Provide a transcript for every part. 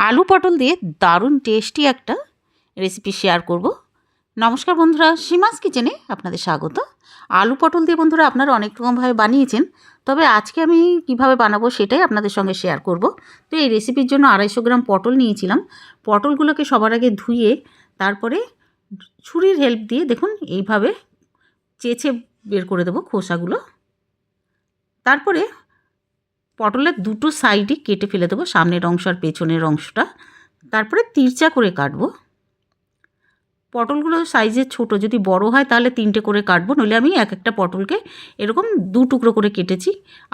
আলু পটল দিয়ে দারুণ টেস্টি একটা রেসিপি শেয়ার করব। নমস্কার বন্ধুরা, সীমাস কিচেনে আপনাদের স্বাগত। আলু পটল দিয়ে বন্ধুরা আপনারা অনেক রকমভাবে বানিয়েছেন, তবে আজকে আমি কিভাবে বানাবো সেটাই আপনাদের সঙ্গে শেয়ার করব। তো এই রেসিপির জন্য 250 গ্রাম পটল নিয়েছিলাম। পটলগুলোকে সবার আগে ধুয়ে তারপরে ছুরির হেল্প দিয়ে দেখুন এইভাবে চেঁচে বের করে দেবো খোসাগুলো। তারপরে পটলের দুটো সাইডই কেটে ফেলে দেবো, সামনের অংশ আর পেছনের অংশটা। তারপরে তিরচা করে কাটবো। পটলগুলো সাইজে ছোট, যদি বড় হয় তাহলে 3টে করে কাটবো, নইলে আমি এক একটা পটলকে এরকম 2 টুকরো করে কেটেছি।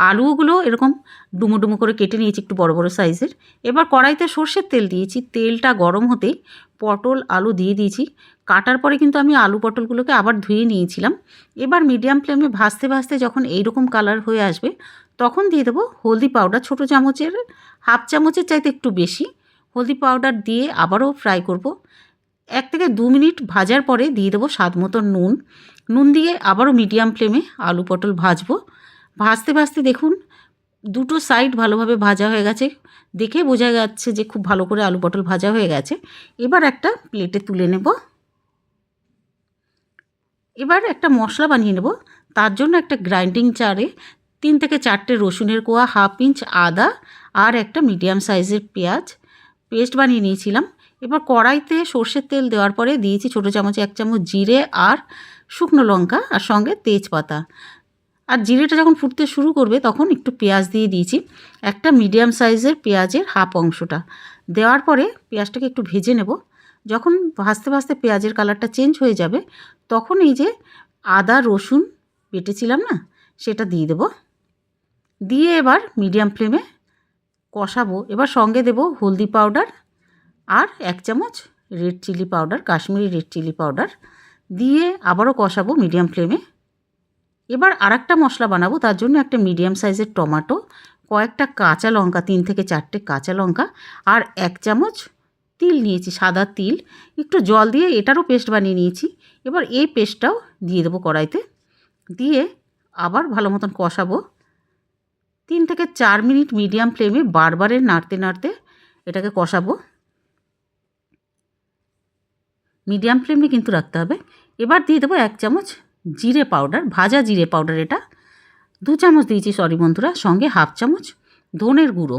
আলুগুলো এরকম ডুমো ডুমো করে কেটে নিয়েছি, একটু বড় বড় সাইজের। এবার কড়াইতে সর্ষের তেল দিয়েছি। তেলটা গরম হতেই পটল আলু দিয়ে দিয়েছি। কাটার পরে কিন্তু আমি আলু পটলগুলোকে আবার ধুয়ে নিয়েছিলাম। এবার মিডিয়াম ফ্লেমে ভাজতে ভাজতে যখন এইরকম কালার হয়ে আসবে তখন দিয়ে দেবো হলদি পাউডার। ছোটো চামচের হাফ চামচের চাইতে একটু বেশি হলদি পাউডার দিয়ে আবারও ফ্রাই করব। 1 থেকে 2 মিনিট ভাজার পরে দিয়ে দেবো স্বাদ মতো নুন দিয়ে আবারও মিডিয়াম ফ্লেমে আলু পটল ভাজবো। ভাজতে ভাজতে দেখুন দুটো সাইড ভালোভাবে ভাজা হয়ে গেছে, দেখে বোঝা যাচ্ছে যে খুব ভালো করে আলু পটল ভাজা হয়ে গেছে। এবার একটা প্লেটে তুলে নেব। এবার একটা মশলা বানিয়ে নেব। তার জন্য একটা গ্রাইন্ডিং জারে 3 থেকে 4টে রসুনের কোয়া, হাফ ইঞ্চ আদা আর একটা মিডিয়াম সাইজের পেঁয়াজ পেস্ট বানিয়ে নিয়েছিলাম। এবার কড়াইতে সর্ষের তেল দেওয়ার পরে দিয়েছি ছোটো চামচে 1 চামচ জিরে আর শুকনো লঙ্কা আর সঙ্গে তেজপাতা। আর জিরেটা যখন ফুটতে শুরু করবে তখন একটু পেঁয়াজ দিয়ে দিয়েছি। একটা মিডিয়াম সাইজের পেঁয়াজের হাফ অংশটা দেওয়ার পরে পেঁয়াজটাকে একটু ভেজে নেব। যখন ভাজতে ভাজতে পেঁয়াজের কালারটা চেঞ্জ হয়ে যাবে তখন এই যে আদা রসুন বেটেছিলাম না, সেটা দিয়ে দেব। দিয়ে এবার মিডিয়াম ফ্লেমে কষাবো। এবার সঙ্গে দেব হলদি পাউডার আর 1 চামচ red chilli powder, Kashmiri red chilli powder দিয়ে আবারও কষাবো মিডিয়াম ফ্লেমে। এবার আরেকটা মশলা বানাবো। তার জন্য একটা মিডিয়াম সাইজের টমেটো, কয়েকটা কাঁচা লঙ্কা, 3 থেকে 4টে কাঁচা লঙ্কা আর 1 চামচ তিল নিয়েছি, সাদা তিল। একটু জল দিয়ে এটারও পেস্ট বানিয়ে নিয়েছি। এবার এই পেস্টটাও দিয়ে দেবো কড়াইতে, দিয়ে আবার ভালো মতন কষাবো। 3 থেকে 4 মিনিট মিডিয়াম ফ্লেমে বারবারে নাড়তে নাড়তে এটাকে কষাবো। মিডিয়াম ফ্লেমে কিন্তু রাখতে হবে। এবার দিয়ে দেবো 1 চামচ জিরে পাউডার, ভাজা জিরে পাউডার। এটা 2 চামচ দিয়েছি সরি বন্ধুরা, সঙ্গে হাফ চামচ ধনের গুঁড়ো।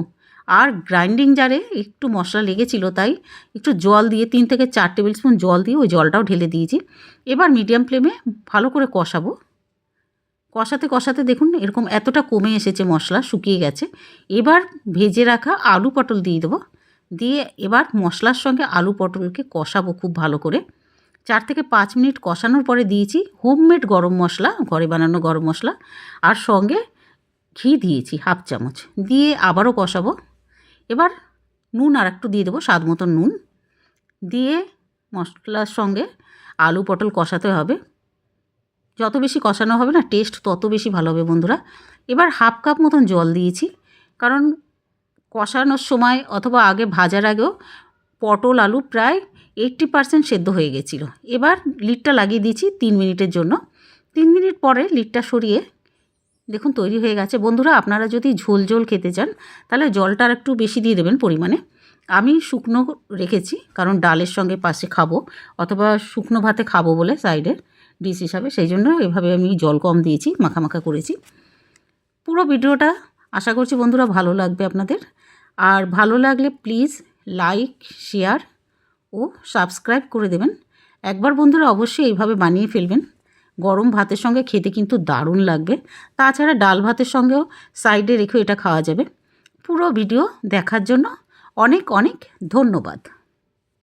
আর গ্রাইন্ডিং জারে একটু মশলা লেগেছিল তাই একটু জল দিয়ে 3 থেকে 4 টেবিল স্পুন জল দিয়ে ওই জলটাও ঢেলে দিয়েছি। এবার মিডিয়াম ফ্লেমে ভালো করে কষাবো। কষাতে কষাতে দেখুন এরকম এতটা কমে এসেছে, মশলা শুকিয়ে গেছে। এবার ভেজে রাখা আলু পটল দিয়ে দেবো। দিয়ে এবার মশলার সঙ্গে আলু পটলকে কষাবো খুব ভালো করে। 4 থেকে 5 মিনিট কষানোর পরে দিয়েছি হোমমেড গরম মশলা, ঘরে বানানো গরম মশলা আর সঙ্গে ঘি দিয়েছি হাফ চামচ, দিয়ে আবারও কষাবো। এবার নুন আর একটু দিয়ে দেবো, স্বাদ মতো নুন দিয়ে মশলার সঙ্গে আলু পটল কষাতে হবে। যত বেশি কষানো হবে না টেস্ট তত বেশি ভালো হবে বন্ধুরা। এবার হাফ কাপ মতন জল দিয়েছি, কারণ কষানোর সময় অথবা আগে ভাজার আগেও পটল আলু প্রায় 80% সেদ্ধ হয়ে গেছিলো। এবার লিডটা লাগিয়ে দিয়েছি 3 মিনিটের জন্য। 3 মিনিট পরে লিডটা সরিয়ে দেখুন তৈরি হয়ে গেছে। বন্ধুরা আপনারা যদি ঝোল ঝোল খেতে চান তাহলে জলটা আর একটু বেশি দিয়ে দেবেন পরিমাণে। আমি শুকনো রেখেছি কারণ ডালের সঙ্গে পাশে খাবো অথবা শুকনো ভাতে খাবো বলে সাইডের ডিশ হিসাবে, সেই জন্য এভাবে আমি জল কম দিয়েছি, মাখা মাখা করেছি। পুরো ভিডিওটা আশা করছি বন্ধুরা ভালো লাগবে আপনাদের। আর ভালো লাগলে প্লিজ লাইক শেয়ার ও সাবস্ক্রাইব করে দেবেন। একবার বন্ধুরা অবশ্যই এইভাবে বানিয়ে ফেলবেন। গরম ভাতের সঙ্গে খেতে কিন্তু দারুণ লাগবে। তাছাড়া ডাল ভাতের সঙ্গেও সাইডে রেখেও এটা খাওয়া যাবে। পুরো ভিডিও দেখার জন্য অনেক অনেক ধন্যবাদ।